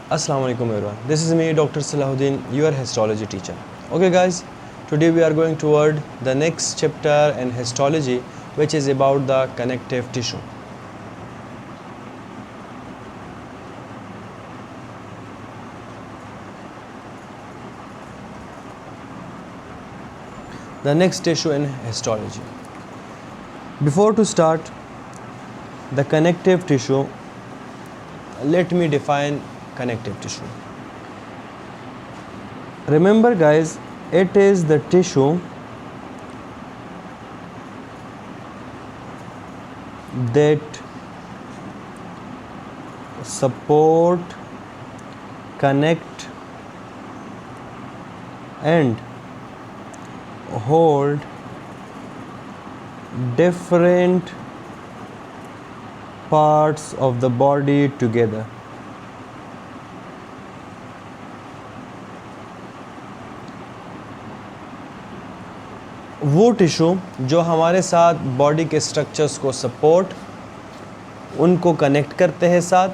Assalamu alaikum everyone. This is me Dr. Salahuddin, your histology teacher. Okay guys, today we are going toward the next chapter in histology, which is about the connective tissue. The next tissue in histology. Before to start the connective tissue, let me define connective tissue. Remember guys, it is the tissue that support, connect and hold different parts of the body together. वो tissue जो हमारे साथ body के structures को support, उनको connect करते हैं साथ,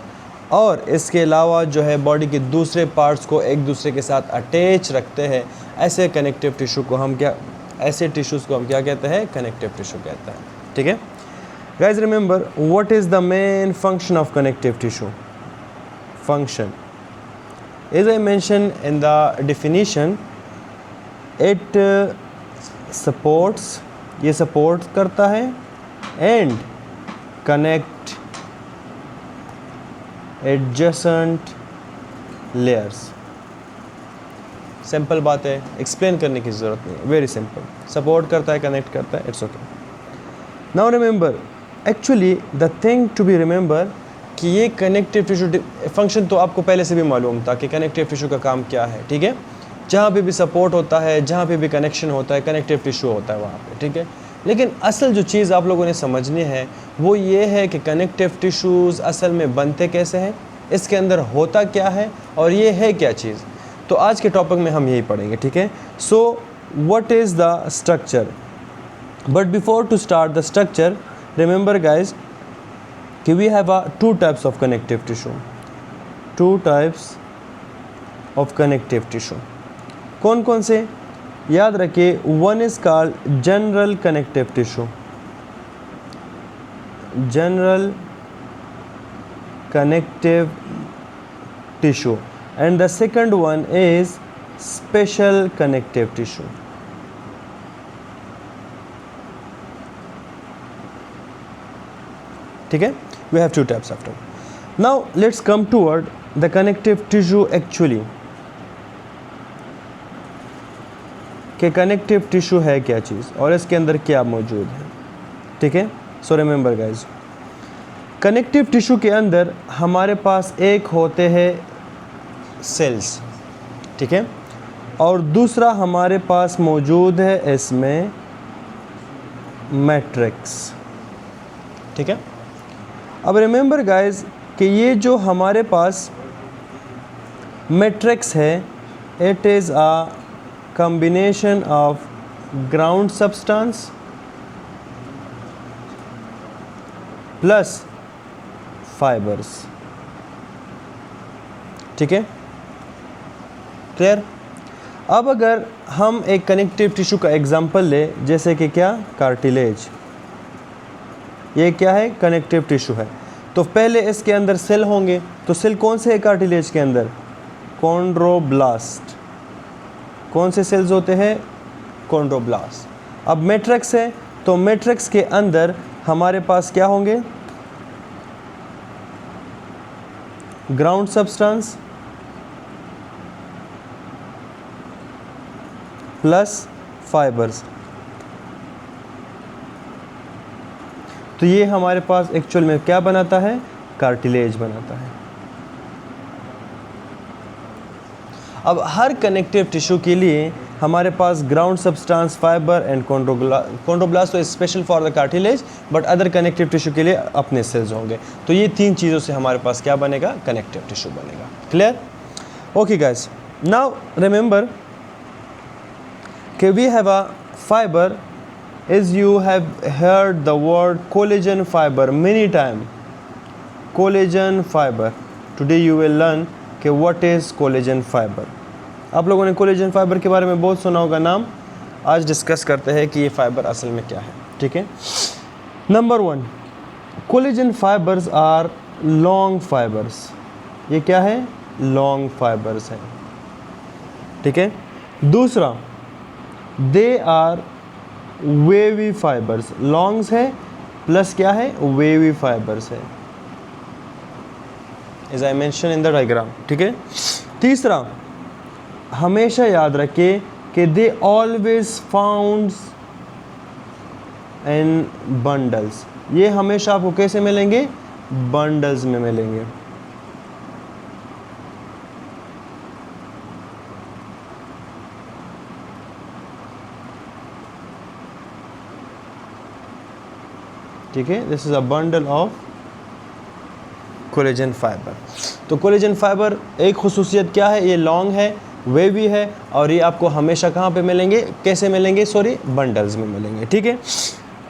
और इसके अलावा जो है बॉडी के दूसरे पार्ट्स को एक दूसरे के साथ अटैच रखते हैं, ऐसे कनेक्टिव टिश्यू को हम क्या ऐसे टिश्यूज़ को हम क्या कहते हैं? कनेक्टिव टिश्यू कहते हैं. ठीक है guys, remember what is the main function of connective tissue? Function, as I mentioned in the definition, it supports, ये सपोर्ट करता है, and connect adjacent layers. Simple बात है, एक्सप्लेन करने की ज़रूरत नहीं है, वेरी सिंपल. सपोर्ट करता है, कनेक्ट करता है, it's okay. Now remember, actually the thing to be remember कि ये कनेक्टिव टिश्यू फंक्शन तो आपको पहले से भी मालूम था कि कनेक्टिव टिश्यू का काम क्या है. ठीक है, जहाँ पे भी सपोर्ट होता है, जहाँ पे भी कनेक्शन होता है, कनेक्टिव टिश्यू होता है वहाँ पे. ठीक है, लेकिन असल जो चीज़ आप लोगों ने समझनी है वो ये है कि कनेक्टिव टिश्यूज़ असल में बनते कैसे हैं, इसके अंदर होता क्या है और ये है क्या चीज़. तो आज के टॉपिक में हम यही पढ़ेंगे. ठीक है, so what is the structure. But before to start the structure, remember guys कि we have two types of connective tissue. Two types of connective tissue कौन कौन से? याद रखिए, one is called general connective tissue. General connective tissue and the second one is special connective tissue. ठीक है, we have two types after. Now let's come toward the connective tissue actually. कि connective tissue है क्या चीज़ और इसके अंदर क्या मौजूद है. ठीक है, so remember guys, connective tissue के अंदर हमारे पास एक होते हैं सेल्स. ठीक है, और दूसरा हमारे पास मौजूद है इसमें मैट्रिक्स. ठीक है, अब रिमेंबर गाइस कि ये जो हमारे पास मैट्रिक्स है, it is a combination of ground substance plus fibres. ठीक है, क्लियर. अब अगर हम एक कनेक्टिव टिश्यू का एग्जांपल ले, जैसे कि क्या, कार्टिलेज. ये क्या है? कनेक्टिव टिश्यू है. तो पहले इसके अंदर सेल होंगे, तो सेल कौन से है कार्टिलेज के अंदर? कॉन्ड्रोब्लास्ट. कौन से सेल्स होते हैं? कॉन्ड्रोब्लास्ट. अब मैट्रिक्स है, तो मैट्रिक्स के अंदर हमारे पास क्या होंगे? Ground substance plus fibres. तो ये हमारे पास एक्चुअल में क्या बनाता है? कार्टिलेज बनाता है. अब हर कनेक्टिव टिश्यू के लिए हमारे पास ground substance, fibre and chondroblast तो special for the cartilage, but other connective tissue के लिए अपने सेल्स होंगे. तो ये तीन चीज़ों से हमारे पास क्या बनेगा? कनेक्टिव टिश्यू बनेगा. Clear? Okay guys, now remember कि we have a fiber as you have heard the word collagen fiber many times. Collagen fiber. Today you will learn कि व्हाट इज़ कोलेजन फाइबर। आप लोगों ने collagen fibre के बारे में बहुत सुना होगा नाम, आज डिस्कस करते हैं कि ये फाइबर असल में क्या है। ठीक है, number 1, collagen fibres are long fibres. ये क्या है? लॉन्ग फाइबर्स है। ठीक है, दूसरा, they are wavy fibres. Longs है प्लस क्या है? वेवी फाइबर्स है, as I mention in the diagram. ठीक है, तीसरा, हमेशा याद रखिए कि they always founds in bundles. ये हमेशा आपको कैसे मिलेंगे? बंडल्स में मिलेंगे। ठीक है, this is a bundle of collagen fibre. तो कोलेजन फाइबर एक खुसूसियत क्या है? ये लॉन्ग है, वेवी है, और ये आपको हमेशा कहाँ पे मिलेंगे? कैसे मिलेंगे? सॉरी, बंडल्स में मिलेंगे। ठीक है,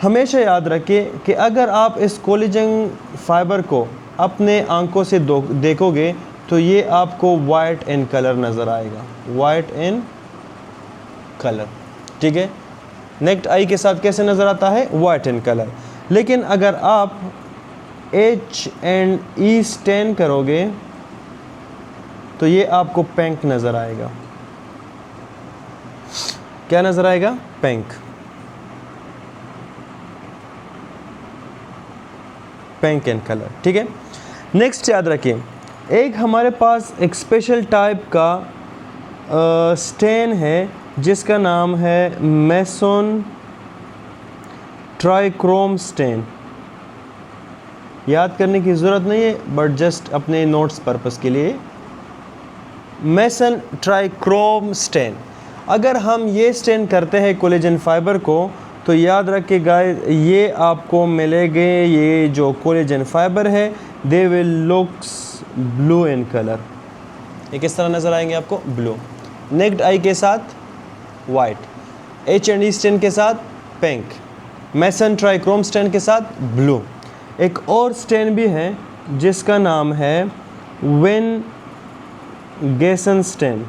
हमेशा याद रखिए कि अगर आप इस कोलेजन फाइबर को अपने आंखों से देखोगे तो ये आपको वाइट इन कलर नज़र आएगा, वाइट इन कलर। ठीक है, नेक्स्ट आई के साथ कैसे नज़र आता है? White in colour. लेकिन अगर आप H&E स्टेन करोगे तो ये आपको पिंक नज़र आएगा। क्या नज़र आएगा? Pink, pink in colour. ठीक है, नेक्स्ट याद रखिए, एक हमारे पास एक स्पेशल टाइप का स्टेन है जिसका नाम है मेसन ट्राइक्रोम स्टेन। याद करने की ज़रूरत नहीं है, बट जस्ट अपने नोट्स पर्पस के लिए, मेसन ट्राइक्रोम स्टेन। अगर हम ये स्टेन करते हैं कोलेजन फाइबर को तो याद रखिएगा ये आपको मिलेंगे, ये जो कोलेजन फाइबर है they will looks blue in colour. ये किस तरह नज़र आएंगे आपको? ब्लू। नेक्स्ट आई के साथ वाइट, H&E स्टेन के साथ पिंक, मेसन ट्राइक्रोम स्टेन के साथ ब्लू। एक और स्टेन भी है जिसका नाम है विन गेसन स्टेन।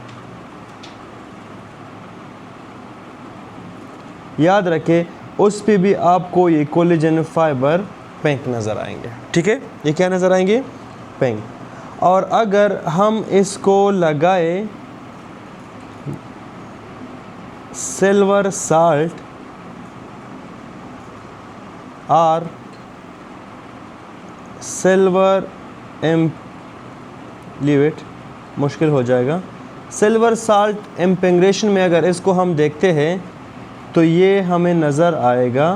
याद रखें उस पे भी आपको ये कोलेजन फाइबर पिंक नज़र आएंगे। ठीक है, ये क्या नज़र आएंगे? पिंक। और अगर हम इसको लगाए सिल्वर साल्ट और सिल्वर लीव इट, मुश्किल हो जाएगा। सिल्वर साल्ट एम्पेंग्रेशन में अगर इसको हम देखते हैं तो ये हमें नज़र आएगा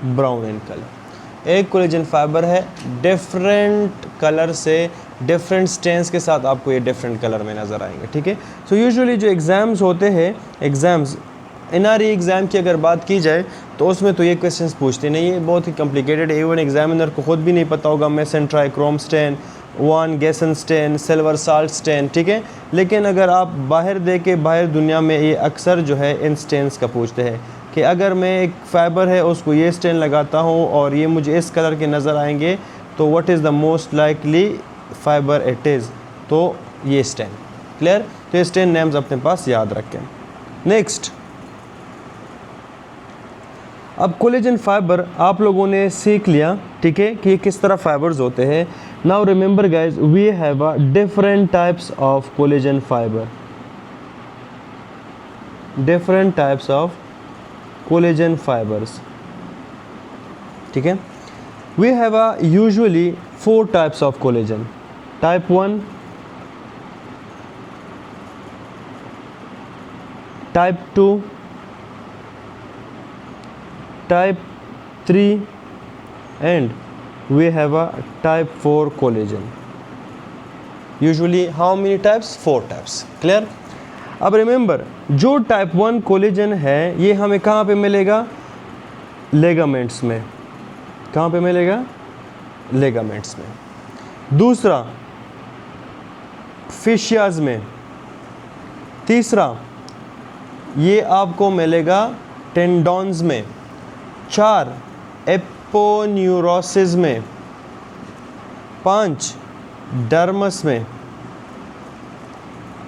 ब्राउन इन कलर। एक कोलेजन फाइबर है, डिफरेंट कलर से डिफरेंट स्टेन्स के साथ आपको ये डिफरेंट कलर में नज़र आएंगे। ठीक है, सो यूजुअली जो एग्ज़ाम्स होते हैं, एग्ज़ाम्स NRE एग्ज़ाम की अगर बात की जाए तो उसमें तो ये क्वेश्चंस पूछते नहीं है, बहुत ही कॉम्प्लिकेटेड है। इवन एग्जामिनर को ख़ुद भी नहीं पता होगा Masson trichrome stain, Van Gieson stain, silver salt stain. ठीक है, लेकिन अगर आप बाहर दे के बाहर दुनिया में ये अक्सर जो है इन स्टेन्स का पूछते हैं कि अगर मैं एक फाइबर है उसको ये स्टेन लगाता हूँ और ये मुझे इस कलर के नज़र आएंगे तो what is the most likely fibre it is, तो ये स्टेन। क्लियर? तो ये स्टेन नेम्स अपने पास याद रखें। नेक्स्ट, अब कोलेजन फाइबर आप लोगों ने सीख लिया, ठीक है, कि ये किस तरह फाइबर्स होते हैं। Now remember guys, we have a different types of collagen fibre, different types of collagen fibres. ठीक है, we have a usually 4 types of collagen. Type 1, type 2, type 3 and we have a type 4 collagen. Usually how many types? 4 types. Clear? अब remember, जो type 1 collagen है ये हमें कहाँ पे मिलेगा? ligaments में। कहाँ पे मिलेगा? ligaments में। दूसरा fascias में। तीसरा ये आपको मिलेगा टेंडॉन्स में। 4 एपोन्यूरोसिस में। 5 डर्मस में।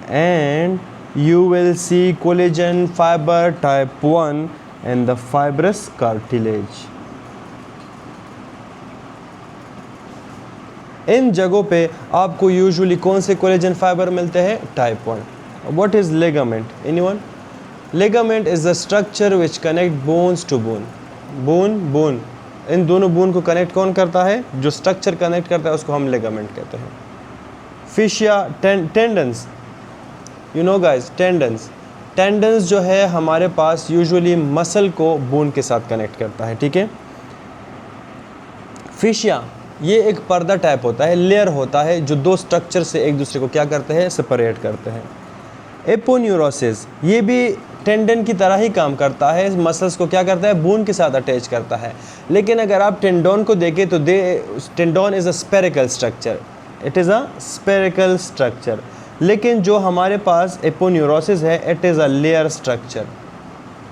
and you will see collagen fiber type 1 and the fibrous cartilage. इन जगहों पे आपको यूजुअली कौन से कोलेजन फाइबर मिलते हैं? Type 1. What is ligament? Anyone? Ligament is the structure which connect bones to bone. Bone इन दोनों बोन को कनेक्ट कौन करता है? जो स्ट्रक्चर कनेक्ट करता है उसको हम लिगामेंट कहते हैं. Fascia, tendons, you know guys, tendons जो है हमारे पास यूजुअली मसल को बोन के साथ कनेक्ट करता है. ठीक है. फिशिया ये एक पर्दा टाइप होता है, लेयर होता है जो दो स्ट्रक्चर से एक दूसरे को क्या करते हैं? सेपरेट करते हैं. एपोन्यूरोसिस ये भी टेंडन की तरह ही काम करता है, मसल्स को क्या करता है? बोन के साथ अटैच करता है. लेकिन अगर आप टेंडोन को देखें तो tendon is a spherical structure, it is a spherical structure. लेकिन जो हमारे पास एपोन्यूरोसिस है it is a layer structure.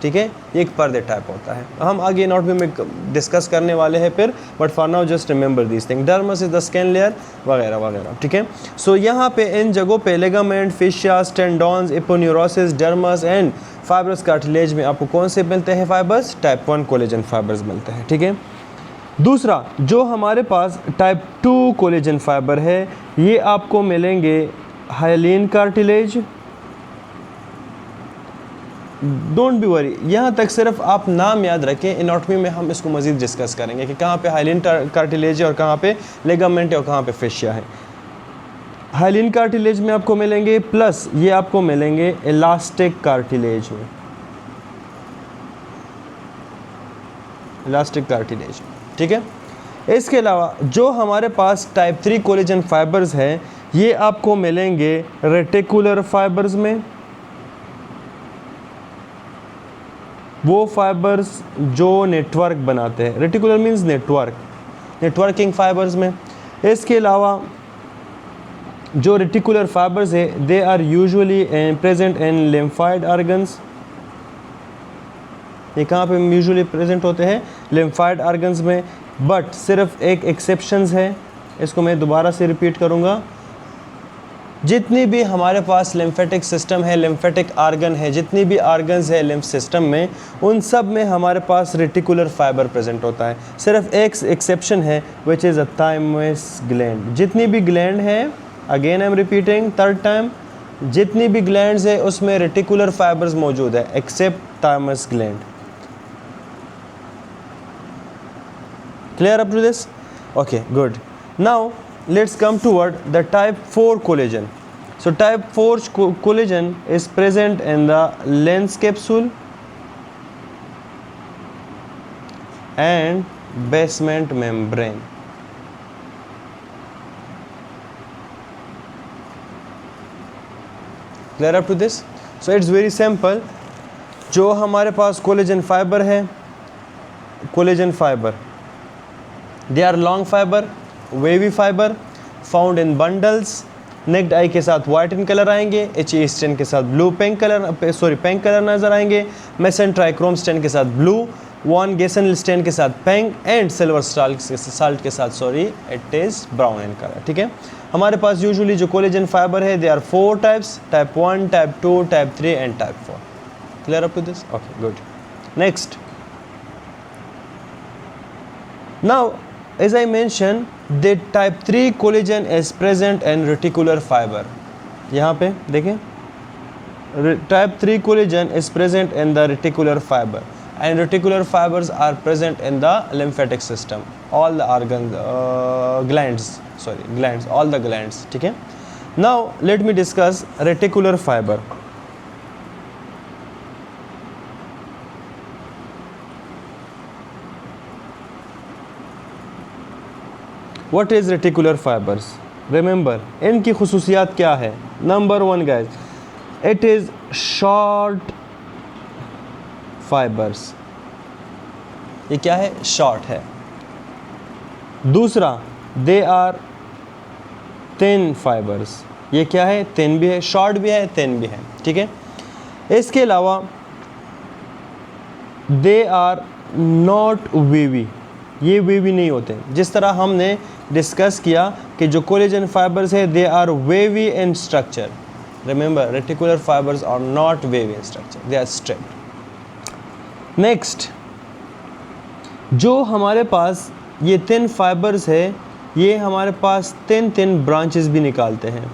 ठीक है, ये एक पर्दे टाइप होता है. हम आगे नोट में डिस्कस करने वाले हैं फिर, but for now just remember this thing. Dermis is the skin layer वगैरह वगैरह. ठीक है. सो यहाँ पे इन जगहों पे ligament, fascia, tendons, aponeurosis, dermis and fibrous cartilage में आपको कौन से मिलते हैं फाइबर्स? टाइप 1 कोलेजन फाइबर्स मिलते हैं. ठीक है. दूसरा जो हमारे पास टाइप 2 कोलेजन फाइबर है ये आपको मिलेंगे hyaline cartilage. Don't be worry, यहाँ तक सिर्फ आप नाम याद रखें. एनाटॉमी में हम इसको मज़ीद डिस्कस करेंगे कि कहाँ पे हाइलिन कार्टिलेज है और कहाँ पे लिगामेंट है और कहाँ पे फिशिया है. हाइलिन कार्टिलेज में आपको मिलेंगे, प्लस ये आपको मिलेंगे इलास्टिक कार्टिलेज में. Elastic cartilage. ठीक है. इसके अलावा जो हमारे पास टाइप 3 कोलेजन फाइबर्स हैं ये आपको मिलेंगे रेटिकुलर फाइबर्स में. वो फाइबर्स जो नेटवर्क बनाते हैं, रेटिकुलर मींस नेटवर्किंग फाइबर्स में. इसके अलावा जो रेटिकुलर फाइबर्स है they are usually present in lymphoid organs. ये कहाँ पे यूजुअली प्रेजेंट होते हैं? लिम्फाइड ऑर्गन्स में. बट सिर्फ एक एक्सेप्शंस है, इसको मैं दोबारा से रिपीट करूँगा. जितनी भी हमारे पास लिम्फेटिक सिस्टम है, लिम्फेटिक आर्गन है, जितनी भी आर्गन्स है लिम्फ सिस्टम में, उन सब में हमारे पास रेटिकुलर फाइबर प्रेजेंट होता है. सिर्फ एक एक्सेप्शन है which is a thymus gland. जितनी भी ग्लैंड है, again I am repeating third time, जितनी भी ग्लैंड्स है उसमें रेटिकुलर फाइबर्स मौजूद है except thymus gland. Clear up to this? Okay, good. Now let's come toward the type 4 collagen. So type 4 collagen is present in the lens capsule and basement membrane. Clear up to this? So it's very simple. जो हमारे पास collagen fibre है, collagen fibre, they are long fiber, wavy fibre, found in bundles. Necked आई के साथ white in colour आएंगे, HE stand के साथ pink colour नजर आएंगे, मेसन ट्राइक्रोम स्टेन के साथ ब्लू, वन गेसन स्टेन के साथ पिंक एंड सिल्वर साल्ट के साथ it is brown in colour. ठीक है. हमारे पास यूजुअली जो कोलेजन फाइबर है they are 4 types, type 1, type 2, type 3 and type 4. Clear up to this? Okay, good. Next, now as I mentioned, the type 3 collagen is present in reticular fiber. यहाँ पे देखें, type 3 collagen is present in the reticular fiber and reticular fibers are present in the lymphatic system, all the organs, glands, all the glands. ठीक है. Now let me discuss reticular fiber. What is reticular fibers? Remember, इनकी खुसूसियात क्या है? Number 1 guys, it is short fibres. ये क्या है? Short है. दूसरा, दे आर थिन फाइबर्स. ये क्या है? थिन भी है, शॉर्ट भी है, थिन भी है. ठीक है. इसके अलावा दे आर नॉट वेवी. ये वेवी नहीं होते. जिस तरह हमने डिस्कस किया कि जो कोलेजन फाइबर्स है they are wavy in structure, Remember, reticular fibers are not wavy in structure, they are straight. Next, जो हमारे पास ये थिन फाइबर्स है, ये हमारे पास थिन ब्रांचेस भी निकालते हैं,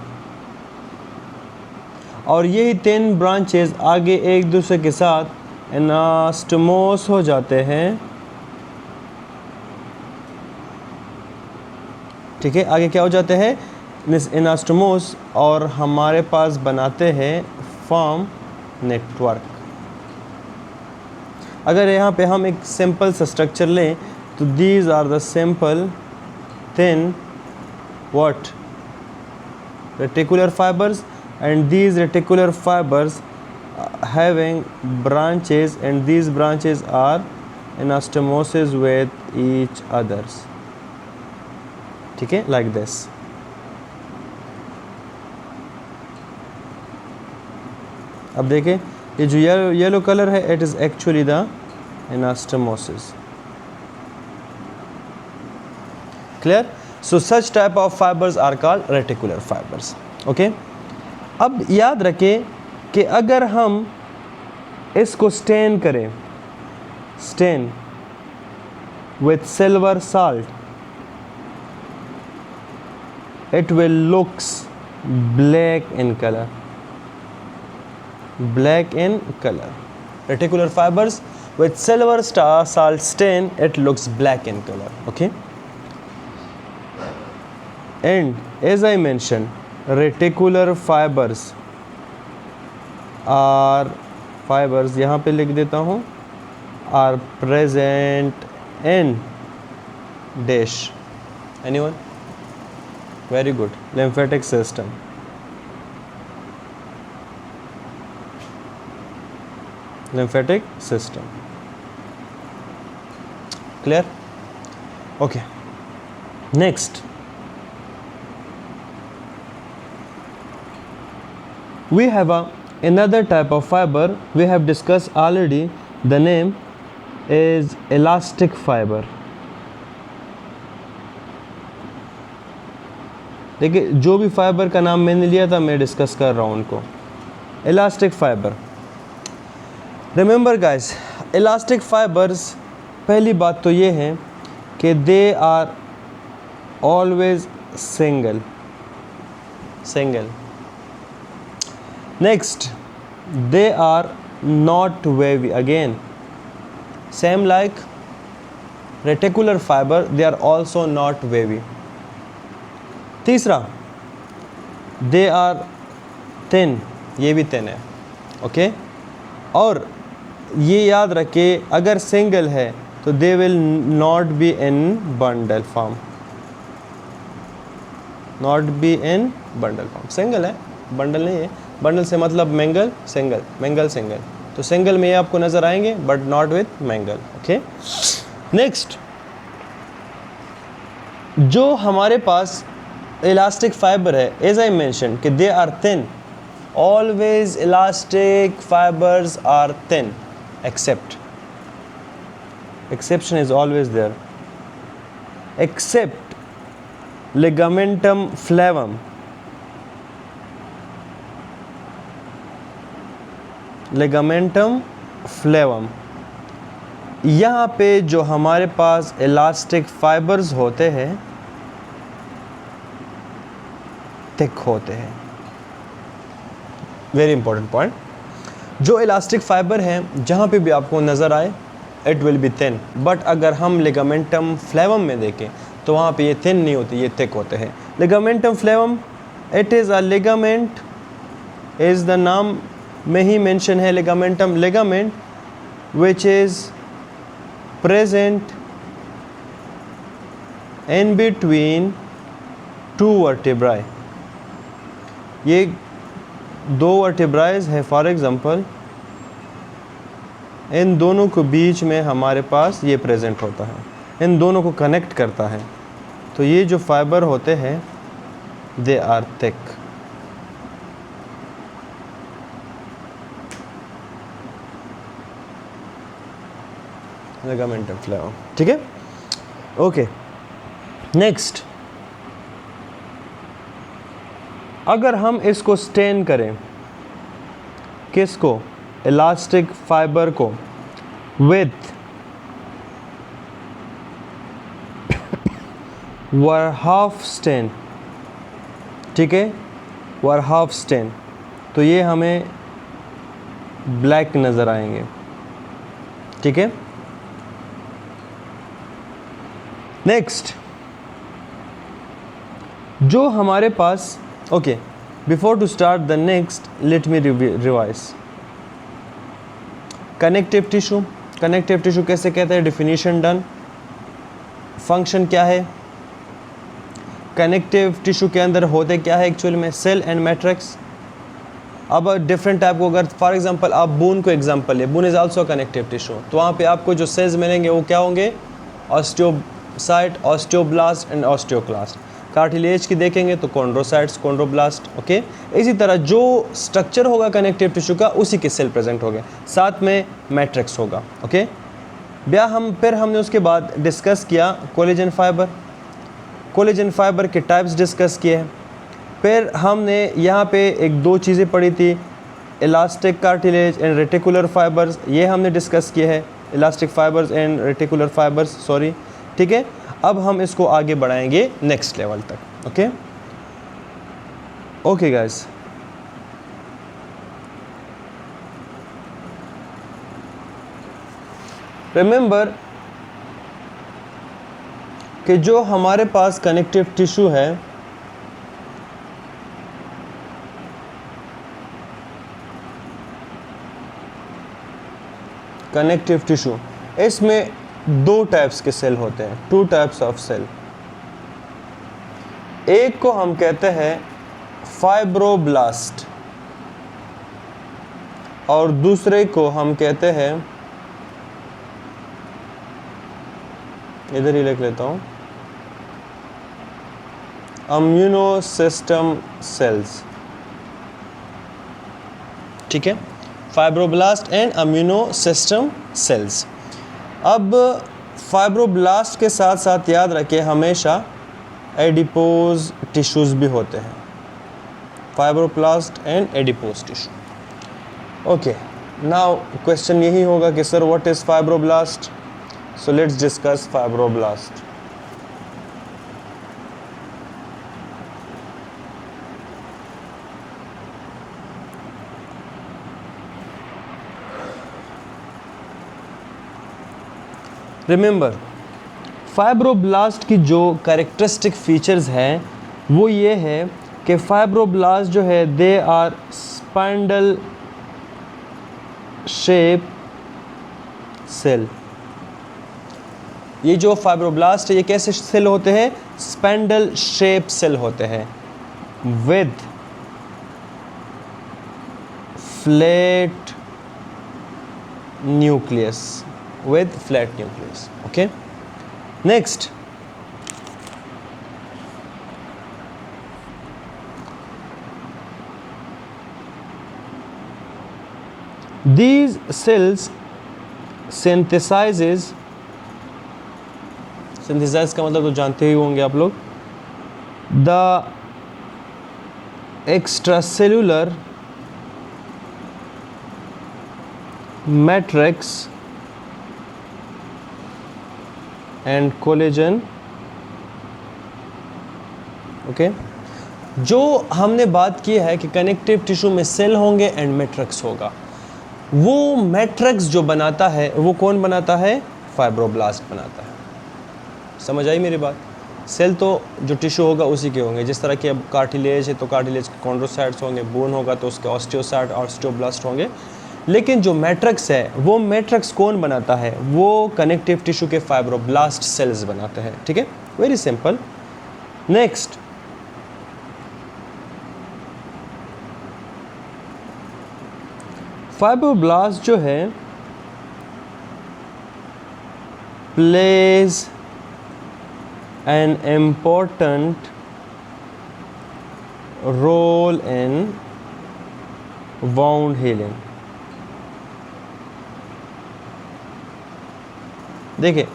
और यही थिन ब्रांचेस आगे एक दूसरे के साथ एनास्टोमोस हो जाते हैं। ठीक है, आगे क्या हो जाते हैं, एनास्टोमोस, और हमारे पास बनाते हैं फॉर्म नेटवर्क। अगर यहाँ पे हम एक सिंपल सा स्ट्रक्चर लें तो these are the simple thin what reticular fibres, and these reticular fibers having branches, and these branches are anastomoses with each others. ठीक है, like this. अब देखें, ये जो येलो कलर है, it is actually the anastomoses. Clear? So such type of fibers are called reticular fibers. Okay? अब याद रखें कि अगर हम इसको स्टेन करें, stain with silver salt, it will looks black in colour, black in colour. Reticular fibres with silver salt stain, it looks black in color. Okay, and as I mentioned, reticular fibres are fibres, यहाँ पे लिख देता हूँ, are present in dash. Anyone? Very good. Lymphatic system. Lymphatic system. Clear? Okay. Next, we have another type of fiber we have discussed already. The name is elastic fiber. देखिए, जो भी fibre का नाम मैंने लिया था मैं डिस्कस कर रहा हूँ उनको. Elastic fibre. Remember guys, elastic fibres, पहली बात तो ये है कि they are always single. Next, they are not wavy. Again, same like reticular fiber, they are also not wavy. तीसरा, they are thin. ये भी thin है. Okay? और ये याद रखे, अगर सिंगल है तो they will not be in bundle form. Not be in bundle form. Single है, बंडल नहीं है. बंडल से मतलब मैंगल, सिंगल, मैंगल सिंगल. तो सिंगल में ये आपको नजर आएंगे, but not with mangle. Okay. Next, जो हमारे पास इलास्टिक फाइबर है, एज आई मेंशन कि they are thin. Always elastic fibres are thin, exception is always there, except ligamentum flavum. Ligamentum flavum, यहाँ पे जो हमारे पास इलास्टिक फाइबर्स होते हैं, थिक होते हैं. Very important point. जो इलास्टिक फाइबर है, जहाँ पे भी आपको नज़र आए, it will B thin. But अगर हम लिगामेंटम फ्लेवम में देखें तो वहाँ पे ये थिन नहीं होते, ये थिक होते हैं. Ligamentum फ्लेवम, it is a ligament, is the नाम में ही मेंशन है. Ligamentum, ligament which is present in between two vertebrae. ये दो वर्टिब्राइज है. फॉर एग्जांपल, इन दोनों के बीच में हमारे पास ये प्रेजेंट होता है, इन दोनों को कनेक्ट करता है. तो ये जो फाइबर होते हैं, they are thick. Ligamentum flavum. ठीक है. ओके. नेक्स्ट, अगर हम इसको स्टेन करें, किसको, इलास्टिक फाइबर को, विथ वरहाफ स्टेन, ठीक है, वरहाफ स्टेन, तो ये हमें ब्लैक नज़र आएंगे, ठीक है। नेक्स्ट जो हमारे पास, okay, before to start the next let me revise. Connective tissue, connective tissue कैसे कहते हैं, डिफिनीशन डन। फंक्शन क्या है, कनेक्टिव टिश्यू के अंदर होते क्या है एक्चुअली में, सेल एंड मैट्रिक्स। अब डिफरेंट टाइप को, अगर फॉर एग्जांपल आप बून को एग्जांपल ले, बून इज आल्सो कनेक्टिव टिश्यू, तो वहाँ पे आपको जो सेल्स मिलेंगे वो क्या होंगे, osteocyte, osteoblast and osteoclast. Cartilage की देखेंगे तो कॉन्ड्रोसाइट्स, कॉन्ड्रोब्लास्ट, ओके। इसी तरह जो स्ट्रक्चर होगा कनेक्टिव टिश्यू का उसी के सेल प्रेजेंट होंगे, साथ में मैट्रिक्स होगा, ओके। फिर हमने उसके बाद डिस्कस किया कोलेजन फाइबर, कोलेजन फाइबर के टाइप्स डिस्कस किए हैं। फिर हमने यहाँ पे एक दो चीज़ें पढ़ी थी, elastic cartilage and reticular fibres, ये हमने डिस्कस किए हैं, elastic fibres and reticular fibres, sorry, ठीक है। अब हम इसको आगे बढ़ाएंगे नेक्स्ट लेवल तक, ओके। ओके गाइस, रिमेंबर कि जो हमारे पास कनेक्टिव टिश्यू है, कनेक्टिव टिश्यू, इसमें दो टाइप्स के सेल होते हैं, टू टाइप्स ऑफ सेल। एक को हम कहते हैं फाइब्रोब्लास्ट और दूसरे को हम कहते हैं, इधर ही लिख लेता हूं, इम्यूनो सिस्टम सेल्स, ठीक है, fibroblast and immuno system sales. अब फाइब्रोब्लास्ट के साथ साथ याद रखें हमेशा एडिपोज टिश्यूज भी होते हैं, fibroblast and adipose tissue, okay. Now question यही होगा कि sir what is fibroblast, so let's discuss fibroblast. Remember, fibroblast की जो कैरेक्टरिस्टिक फीचर्स हैं वो ये है कि फाइब्रोब्लास्ट जो है they are spindle shape cell. ये जो फाइब्रोब्लास्ट है ये कैसे सेल होते हैं, स्पाइंडल शेप सेल होते हैं with flat nucleus, with flat nucleus, okay. Next, these cells synthesize का मतलब तो जानते ही होंगे आप लोग, the extracellular matrix and collagen, okay. जो हमने बात की है कि कनेक्टिव टिश्यू में सेल होंगे एंड मैट्रिक्स होगा, वो मैट्रिक्स जो बनाता है वो कौन बनाता है, फाइब्रोब्लास्ट बनाता है। समझ आई मेरी बात, सेल तो जो टिश्यू होगा उसी के होंगे, जिस तरह के अब कार्टिलेज है तो कार्टिलेज के कॉन्ड्रोसाइट्स होंगे, बोन होगा तो उसके ऑस्टियोसाइट ऑस्टियोब्लास्ट होंगे, लेकिन जो मैट्रिक्स है वो मैट्रिक्स कौन बनाता है, वो कनेक्टिव टिश्यू के फाइब्रोब्लास्ट सेल्स बनाते हैं, ठीक है, वेरी सिंपल। नेक्स्ट, फाइब्रोब्लास्ट जो है plays an important role in wound healing. देखिए,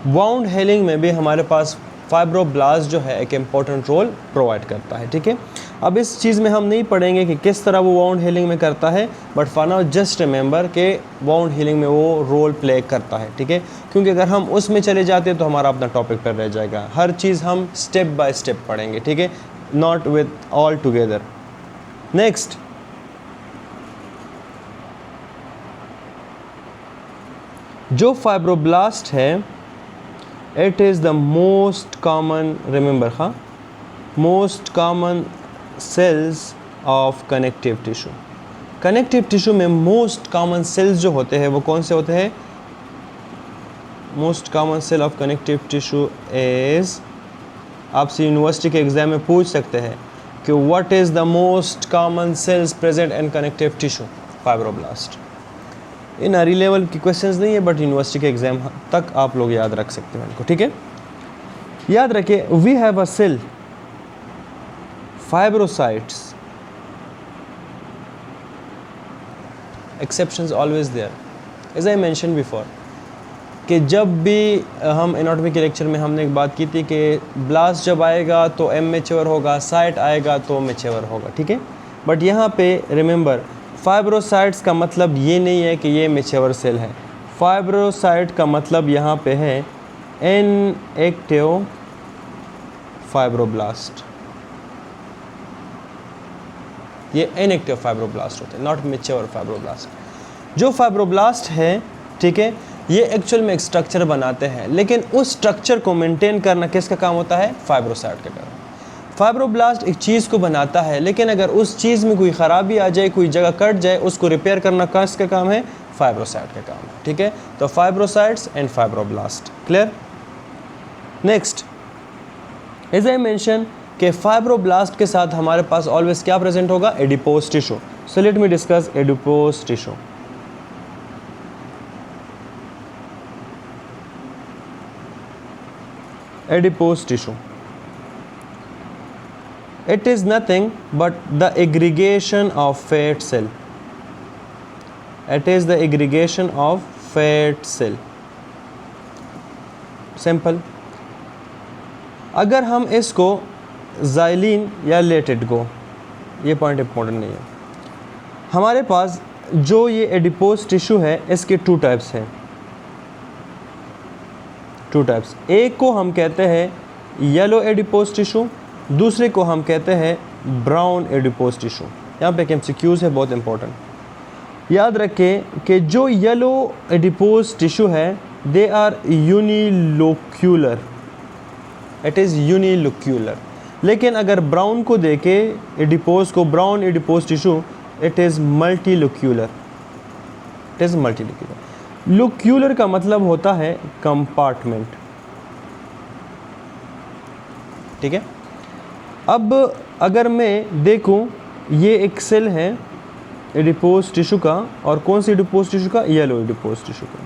वाउंड हीलिंग में भी हमारे पास फाइब्रोब्लास्ट जो है एक इम्पॉर्टेंट रोल प्रोवाइड करता है, ठीक है। अब इस चीज़ में हम नहीं पढ़ेंगे कि किस तरह वो वाउंड हीलिंग में करता है, but for now just remember कि वाउंड हीलिंग में वो रोल प्ले करता है, ठीक है। क्योंकि अगर हम उसमें चले जाते हैं तो हमारा अपना टॉपिक पर रह जाएगा। हर चीज़ हम स्टेप बाय स्टेप पढ़ेंगे, ठीक है, not with all together. Next, जो फाइब्रोब्लास्ट है it is the most common, remember हाँ, most common cells of connective tissue. Connective tissue में मोस्ट कॉमन सेल्स जो होते हैं वो कौन से होते हैं? Most common cell of connective tissue is, आपसे यूनिवर्सिटी के एग्जाम में पूछ सकते हैं कि what is the most common cells present in connective tissue? Fibroblast. इन हाई लेवल की क्वेश्चंस नहीं है, बट यूनिवर्सिटी के एग्जाम तक आप लोग याद रख सकते हैं इनको, ठीक है। याद रखिए, we have a cell fibrocytes, exceptions always there, as I mention before, कि जब भी हम एनाटॉमी के लेक्चर में हमने एक बात की थी कि ब्लास्ट जब आएगा तो एम मैच्योर होगा, साइट आएगा तो मैच्योर होगा, ठीक है। बट यहाँ पे रिमेंबर, फाइब्रोसाइट्स का मतलब ये नहीं है कि ये मैच्योर सेल है। फाइब्रोसाइट का मतलब यहाँ पे है इनएक्टिव फाइब्रोब्लास्ट, ये इनएक्टिव फाइब्रोब्लास्ट होते हैं, नॉट मैच्योर फाइब्रोब्लास्ट। जो फाइब्रोब्लास्ट है, ठीक है, ये एक्चुअल में एक स्ट्रक्चर बनाते हैं, लेकिन उस स्ट्रक्चर को मेंटेन करना किसका काम होता है? फाइब्रोसाइट का काम। फाइब्रोब्लास्ट एक चीज़ को बनाता है, लेकिन अगर उस चीज़ में कोई ख़राबी आ जाए, कोई जगह कट जाए, उसको रिपेयर करना किसका काम है? फाइब्रोसाइट का काम है, ठीक है। तो fibrocytes and fibroblast, clear. Next, as I mention कि फाइब्रोब्लास्ट के साथ हमारे पास ऑलवेज क्या प्रेजेंट होगा? Adipose tissue. So let me discuss adipose tissue. adipose tissue, it is nothing but the aggregation of fat cell, it is the aggregation of fat cell, simple। अगर हम इसको ज़ाइलिन या लेटेड गो, ये पॉइंट इंपॉर्टेंट नहीं है। हमारे पास जो ये एडिपोज टिश्यू है इसके टू टाइप्स हैं, टू टाइप्स। एक को हम कहते हैं येलो एडिपोज टिश्यू, दूसरे को हम कहते हैं ब्राउन एडिपोज टिश्यू। यहाँ पे एक एमसीक्यूज है बहुत इंपॉर्टेंट। याद रखें कि जो येलो एडिपोज टिश्यू है they are unilocular, it is unilocular. लेकिन अगर ब्राउन को देखें एडिपोज को, brown adipose tissue, it is multilocular, it is multilocular. Locular का मतलब होता है कंपार्टमेंट, ठीक है। अब अगर मैं देखूं, ये एक सेल है एडिपोज टिश्यू का, और कौन सी एडिपोज टिश्यू का? येलो एडिपोज टिश्यू का।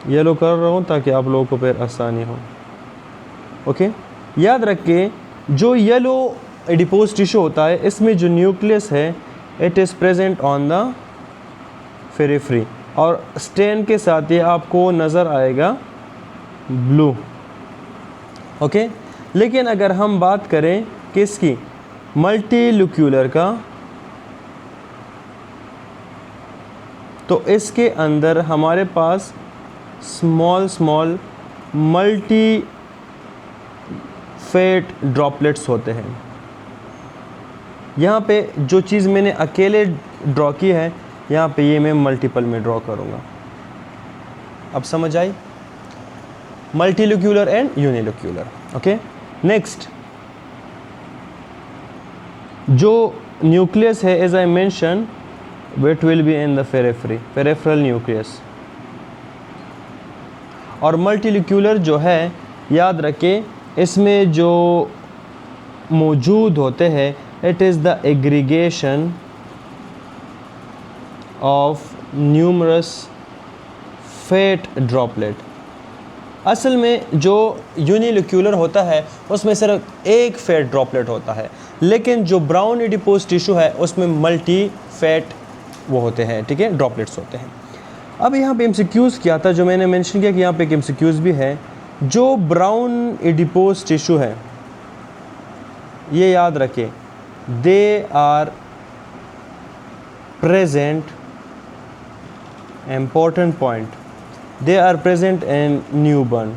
येलो कर रहा हूं ताकि आप लोगों को फिर आसानी हो, ओके। याद रखिए, जो येलो एडिपोज टिश्यू होता है इसमें जो न्यूक्लियस है it is present on the periphery, और स्टेन के साथ ये आपको नज़र आएगा ब्लू, ओके। लेकिन अगर हम बात करें किसकी? मल्टीलोक्यूलर का, तो इसके अंदर हमारे पास small small multi fat droplets होते हैं। यहाँ पे जो चीज़ मैंने अकेले ड्रॉ की है, यहाँ पे ये मैं मल्टीपल में ड्रॉ करूँगा। अब समझ आई? Multilocular and unilocular, okay. Next, जो न्यूक्लियस है as I mention it will be in the peripheral nucleus, और मल्टीलोक्यूलर जो है याद रखें इसमें जो मौजूद होते हैं it is the aggregation of numerous fat droplet. असल में जो यूनिलोक्यूलर होता है उसमें सिर्फ एक फेट ड्रॉपलेट होता है, लेकिन जो ब्राउन एडिपोज टिश्यू है उसमें मल्टी फेट वो होते हैं, ठीक है, ड्रॉपलेट्स होते हैं। अब यहाँ पे एमसीक्यूज़ क्या था, जो मैंने मेंशन किया कि यहाँ पे एक एमसीक्यूज़ भी है। जो ब्राउन एडिपोज टिश्यू है, ये याद रखें, they are present, important point, they are present in newborn.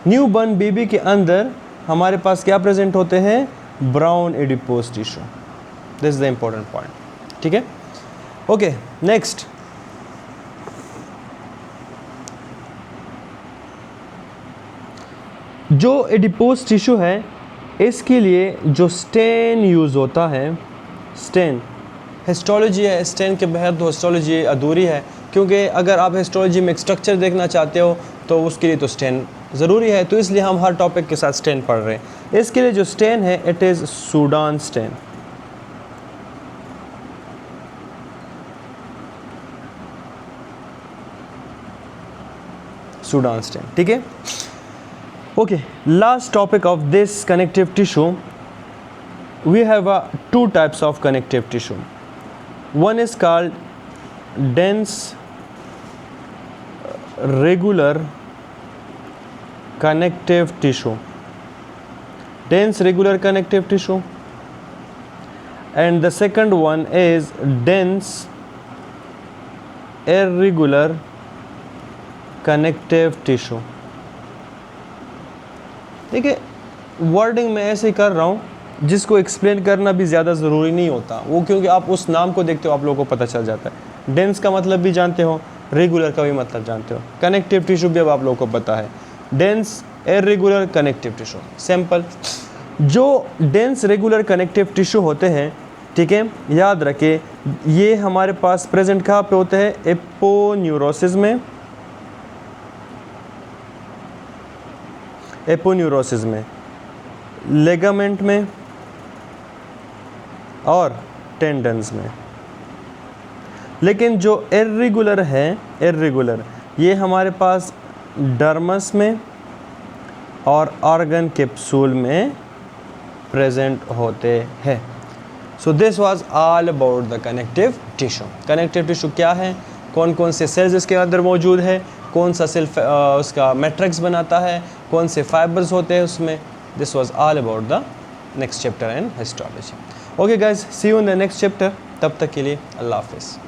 Newborn baby के अंदर हमारे पास क्या प्रेजेंट होते हैं, brown adipose tissue. This is the important point, ठीक है। ओके, नेक्स्ट, जो एडिपोज टिश्यू है, इसके लिए जो स्टेन यूज़ होता है, स्टेन हिस्टोलॉजी है, स्टेन के बगैर तो हिस्टोलॉजी अधूरी है, क्योंकि अगर आप हिस्टोलॉजी में एक स्ट्रक्चर देखना चाहते हो तो उसके लिए तो स्टेन ज़रूरी है, तो इसलिए हम हर टॉपिक के साथ स्टेन पढ़ रहे हैं। इसके लिए जो स्टेन है, it is Sudan stain. Sudan stain, ठीक है। Okay, last topic of this connective tissue, we have two types of connective tissue. One is called dense regular connective tissue, dense regular connective tissue, and the second one is dense irregular connective tissue. देखिए, wording मैं ऐसे कर रहा हूँ जिसको explain करना भी ज़्यादा ज़रूरी नहीं होता, वो क्योंकि आप उस नाम को देखते हो आप लोगों को पता चल जाता है। डेंस का मतलब भी जानते हो, रेगुलर का भी मतलब जानते हो, कनेक्टिव टिश्यू भी अब आप लोगों को पता है। Dense irregular connective tissue, simple. जो डेंस रेगुलर कनेक्टिव टिश्यू होते हैं, ठीक है, याद रखें, ये हमारे पास प्रेजेंट कहाँ पे होते हैं, एपोन्यूरोसिस में, एपोन्यूरोसिस में, लेगामेंट में और टेंडन्स में। लेकिन जो इर्रेगुलर है, इर्रेगुलर, ये हमारे पास डर्मस में और ऑर्गन कैप्सूल में प्रेजेंट होते हैं। So this was all about the connective tissue. Connective tissue क्या है, कौन कौन से सेल्स इसके अंदर मौजूद है, कौन सा सेल उसका मैट्रिक्स बनाता है, कौन से फाइबर्स होते हैं उसमें। This was all about the next chapter in histology. Okay guys, see you in the next chapter. तब तक के लिए अल्लाह हाफिज़।